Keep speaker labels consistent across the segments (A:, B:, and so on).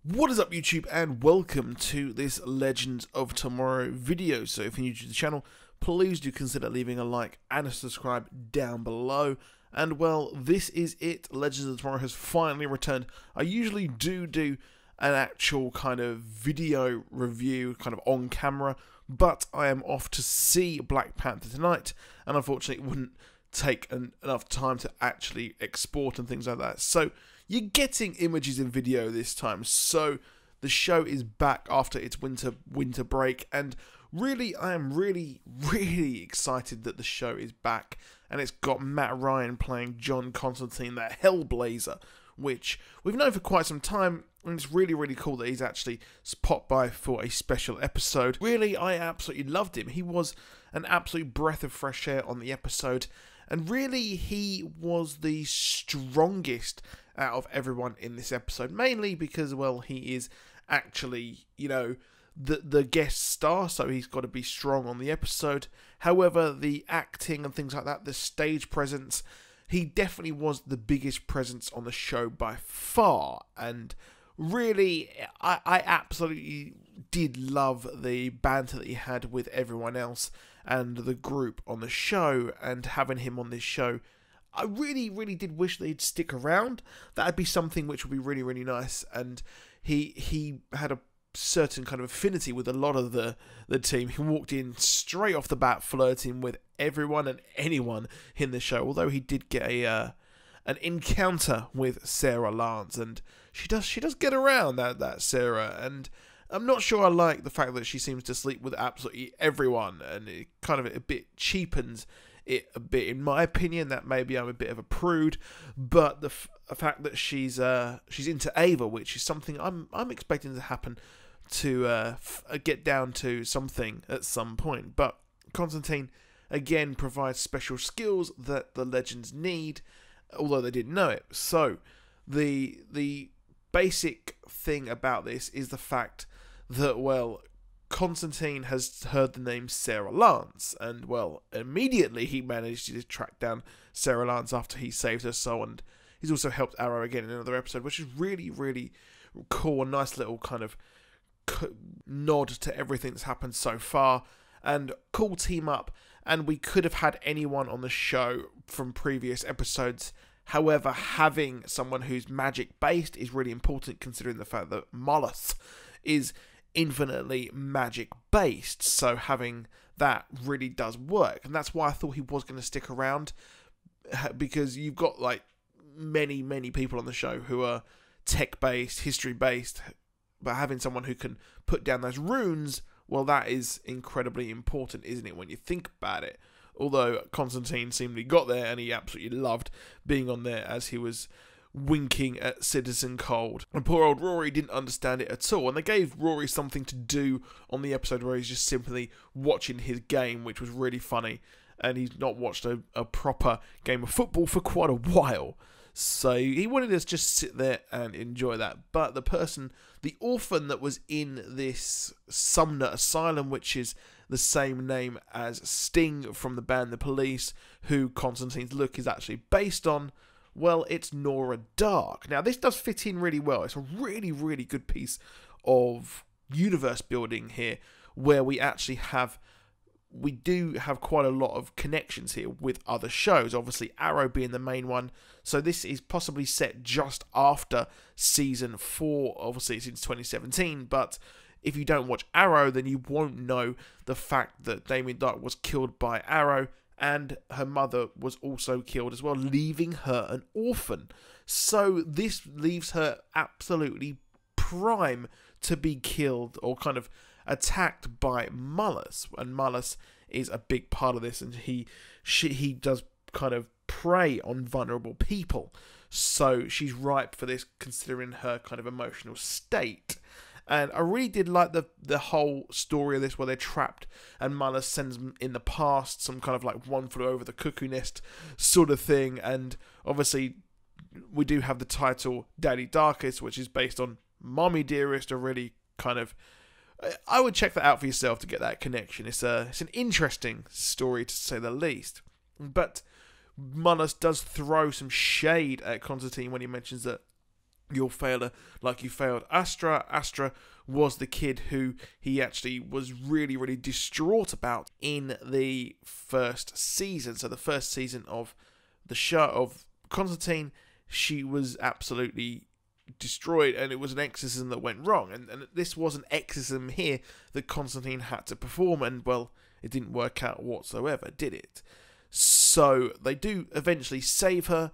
A: What is up YouTube, and welcome to this Legends of Tomorrow video. So if you're new to the channel, please do consider leaving a like and a subscribe down below. And well, this is it. Legends of Tomorrow has finally returned. I usually do an actual kind of video review, kind of on camera, but I am off to see Black Panther tonight, and unfortunately it wouldn't take enough time to actually export and things like that. So you're getting images in video this time. So the show is back after its winter break, and really I am really excited that the show is back, and it's got Matt Ryan playing John Constantine, that Hellblazer, which we've known for quite some time, and it's really cool that he's actually popped by for a special episode. Really, I absolutely loved him. He was an absolute breath of fresh air on the episode, and really he was the strongest out of everyone in this episode, mainly because, well, he is actually, you know, the guest star, so he's got to be strong on the episode. However, the acting and things like that, the stage presence, he definitely was the biggest presence on the show by far. And really, I absolutely did love the banter that he had with everyone else and the group on the show, and having him on this show, I really did wish that he'd stick around. That'd be something which would be really nice. And he had a certain kind of affinity with a lot of the team. He walked in straight off the bat flirting with everyone and anyone in the show, although he did get an encounter with Sarah Lance, and she does get around, that Sarah, and I'm not sure I like the fact that she seems to sleep with absolutely everyone, and it kind of a bit cheapens it a bit, in my opinion. That maybe I'm a bit of a prude, but the fact that she's into Ava, which is something I'm expecting to happen, to get down to something at some point. But Constantine again provides special skills that the legends need, although they didn't know it. So the basic thing about this is the fact that, well, Constantine has heard the name Sarah Lance, and, well, immediately he managed to track down Sarah Lance after he saved her soul, and he's also helped Arrow again in another episode, which is really cool. A nice little kind of nod to everything that's happened so far, and cool team up. And we could have had anyone on the show from previous episodes. However, having someone who's magic based is really important, considering the fact that Mallus is infinitely magic based, so having that really does work. And that's why I thought he was going to stick around, because you've got like many people on the show who are tech based, history based, but having someone who can put down those runes, well, that is incredibly important, isn't it, when you think about it? Although Constantine seemingly got there, and he absolutely loved being on there as he was winking at Citizen Cold. And poor old Rory didn't understand it at all, and they gave Rory something to do on the episode where he's just simply watching his game, which was really funny, and he's not watched a proper game of football for quite a while. So he wanted us to just sit there and enjoy that. But the orphan that was in this Sumner Asylum, which is the same name as Sting from the band The Police, who Constantine's look is actually based on, well, it's Nora Dark. Now, this does fit in really well. It's a really good piece of universe building here, where we do have quite a lot of connections here with other shows, obviously Arrow being the main one. So this is possibly set just after season 4, obviously since 2017, but if you don't watch Arrow, then you won't know the fact that Damien Dark was killed by Arrow, and her mother was also killed as well, leaving her an orphan. So this leaves her absolutely prime to be killed, or kind of attacked by Mallus, and Mallus is a big part of this, and he does kind of prey on vulnerable people. So she's ripe for this, considering her kind of emotional state. And I really did like the whole story of this, where they're trapped and Mallus sends them in the past, some kind of like One Flew Over the Cuckoo Nest sort of thing. And obviously we do have the title Daddy Darkest, which is based on Mommy Dearest, a really kind of, I would check that out for yourself to get that connection. It's an interesting story, to say the least. But Mallus does throw some shade at Constantine when he mentions that You'll fail her like you failed Astra. Astra was the kid who he actually was really, really distraught about in the first season. So the first season of the show of Constantine, she was absolutely destroyed, and it was an exorcism that went wrong. And this was an exorcism here that Constantine had to perform, and, well, it didn't work out whatsoever, did it? So they do eventually save her,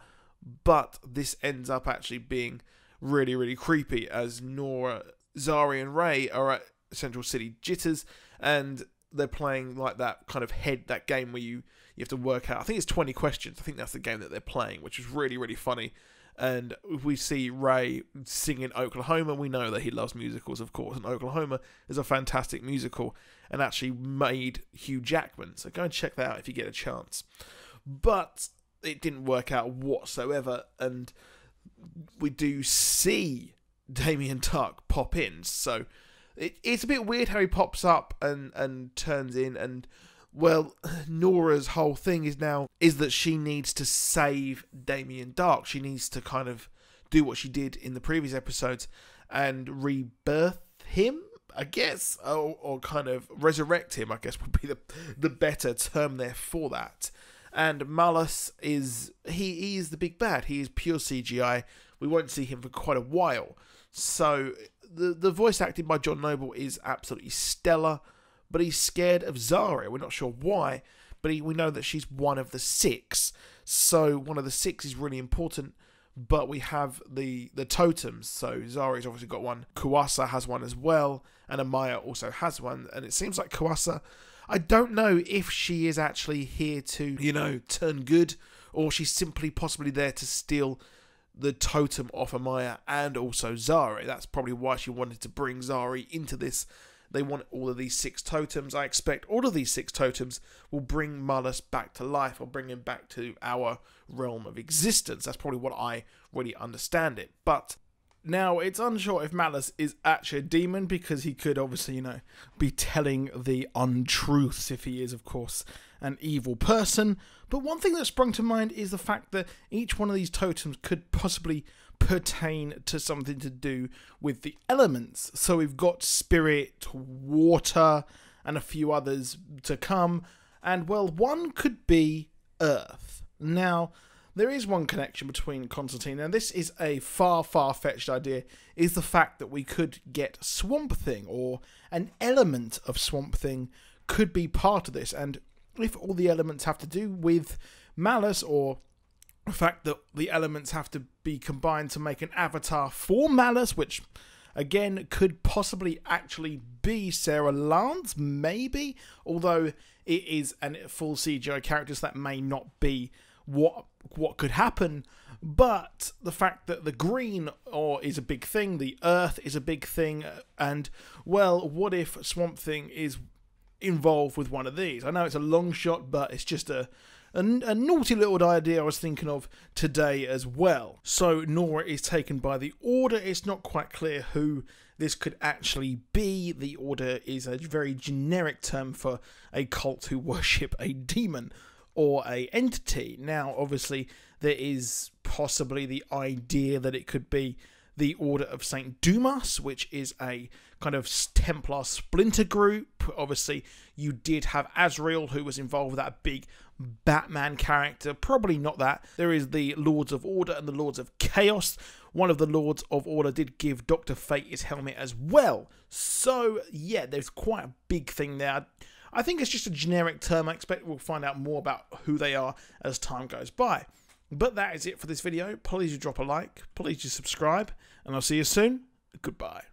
A: but this ends up actually being really, really creepy, as Nora, Zari and Ray are at Central City Jitters, and they're playing like that kind of that game where you have to work out, I think it's 20 questions, I think that's the game that they're playing, which is really, really funny. And we see Ray singing Oklahoma. We know that he loves musicals, of course, and Oklahoma is a fantastic musical and actually made Hugh Jackman, so go and check that out if you get a chance. But it didn't work out whatsoever, and we do see Damien Dark pop in, so it's a bit weird how he pops up and turns in, and, well, Nora's whole thing is that she needs to save Damien Dark. She needs to kind of do what she did in the previous episodes and rebirth him, I guess, or kind of resurrect him, I guess would be the better term there for that. And Mallus he is the big bad. He is pure CGI. We won't see him for quite a while. So the voice acting by John Noble is absolutely stellar, but he's scared of Zari. We're not sure why, but we know that she's one of the 6. So one of the 6 is really important, but we have the totems. So Zari's obviously got one. Kuasa has one as well, and Amaya also has one. And it seems like Kuasa, I don't know if she is actually here to, turn good, or she's simply possibly there to steal the totem off Amaya and also Zari. That's probably why she wanted to bring Zari into this. They want all of these 6 totems. I expect all of these 6 totems will bring Mallus back to life, or bring him back to our realm of existence. That's probably what I really understand it. But now it's unsure if Mallus is actually a demon, because he could obviously, be telling the untruths if he is, of course, an evil person. But one thing that sprung to mind is the fact that each one of these totems could possibly pertain to something to do with the elements. So we've got spirit, water, and a few others to come. And, well, one could be earth. Now, there is one connection between Constantine, and this is a far-fetched idea, is the fact that we could get Swamp Thing, or an element of Swamp Thing could be part of this. And if all the elements have to do with Mallus, or the fact that the elements have to be combined to make an avatar for Mallus, which, again, could possibly actually be Sarah Lance, maybe, although it is a full CGI character, so that may not be what could happen. But the fact that the green is a big thing, the earth is a big thing, and, well, what if Swamp Thing is involved with one of these? I know it's a long shot, but it's just a naughty little idea I was thinking of today as well. So Nora is taken by the Order. It's not quite clear who this could actually be. The Order is a very generic term for a cult who worship a demon or a entity. Now, obviously, there is possibly the idea that it could be the Order of St. Dumas, which is a kind of Templar splinter group. Obviously, you did have Azrael, who was involved with that big Batman character. Probably not that. There is the Lords of Order and the Lords of Chaos. One of the Lords of Order did give Dr. Fate his helmet as well. So, yeah, there's quite a big thing there. I think it's just a generic term. I expect we'll find out more about who they are as time goes by. But that is it for this video. Please do drop a like. Please do subscribe. And I'll see you soon. Goodbye.